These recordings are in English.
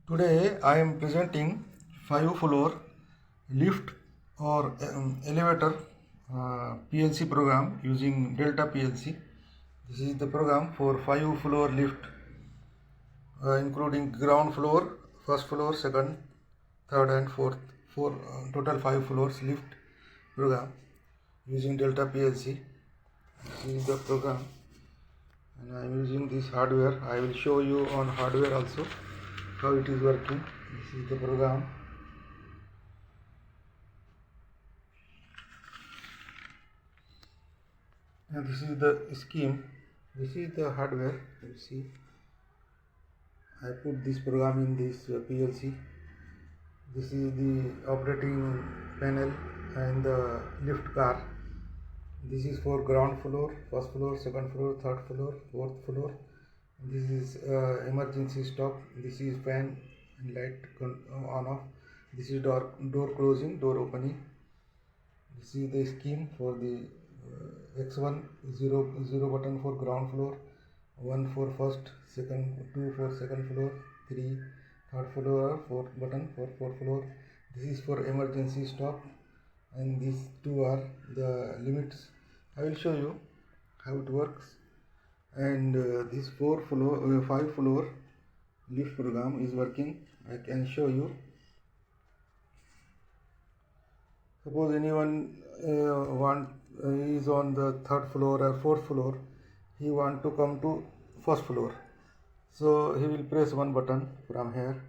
Today I am presenting 5-floor lift or elevator PLC program using Delta PLC. This is the program for 5-floor lift including ground floor, first floor, second, third and fourth, total 5 floors lift program using Delta PLC. This is the program and I am using this hardware. I will show you on hardware also how it is working. This is the program. And this is the scheme. This is the hardware. You see, I put this program in this PLC. This is the operating panel and the lift car. This is for ground floor, first floor, second floor, third floor, fourth floor. This is emergency stop. This is fan and light on off. This is door closing, door opening. This is the scheme for the X1 0 button for ground floor, 1 for first, second, 2 for second floor, 3 third floor, 4 button for fourth floor. This is for emergency stop, and these two are the limits. I will show you how it works. And this 5-floor lift program is working. I can show you. Suppose anyone is on the third floor or fourth floor, he want to come to first floor, so he will press one button from here,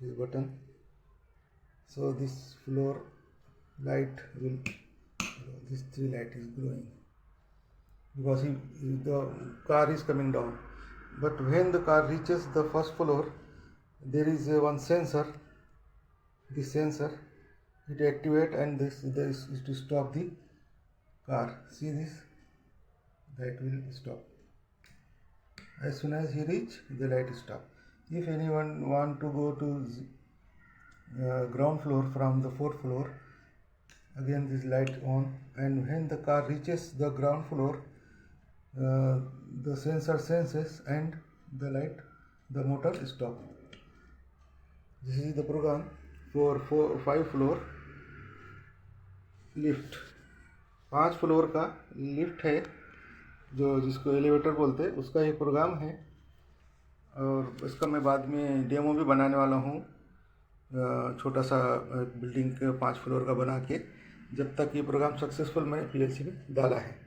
this button. So this floor light will, this 3 light is glowing because the car is coming down. But when the car reaches the first floor, there is one sensor. This sensor, it activate, and this is to stop the car. See this, that will stop. As soon as he reach, the light stop. If anyone want to go to ground floor from the fourth floor, again this light on, and when the car reaches the ground floor, the sensor senses and the light, the motor stop. This is the program for 5-floor lift. 5 floor का lift है, जो जिसको elevator बोलते हैं, उसका एक programme है. और इसका मैं बाद में डेमो भी बनाने वाला हूँ, छोटा सा बिल्डिंग के 5 फ्लोर का बना के, जब तक ये प्रोग्राम सक्सेसफुल मैंने पीएलसी में डाला है.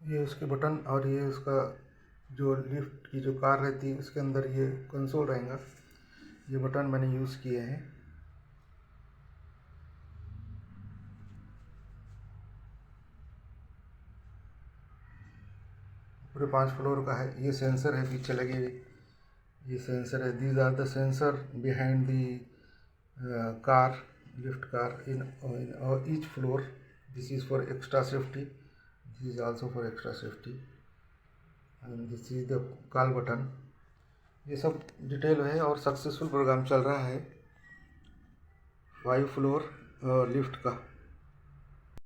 ये उसके बटन, और ये उसका जो लिफ्ट की जो कार रहती है उसके अंदर ये कंसोल रहेगा. ये बटन मैंने यूज़ किए हैं. पूरे 5 फ्लोर का है. ये सेंसर है पीछे लगे हुए, ये सेंसर है. These are the sensor behind the car, lift car in each floor. This is for extra safety. This is also for extra safety. And this is the call button. ये सब detail है और successful programme चल रहा है 5 floor lift का.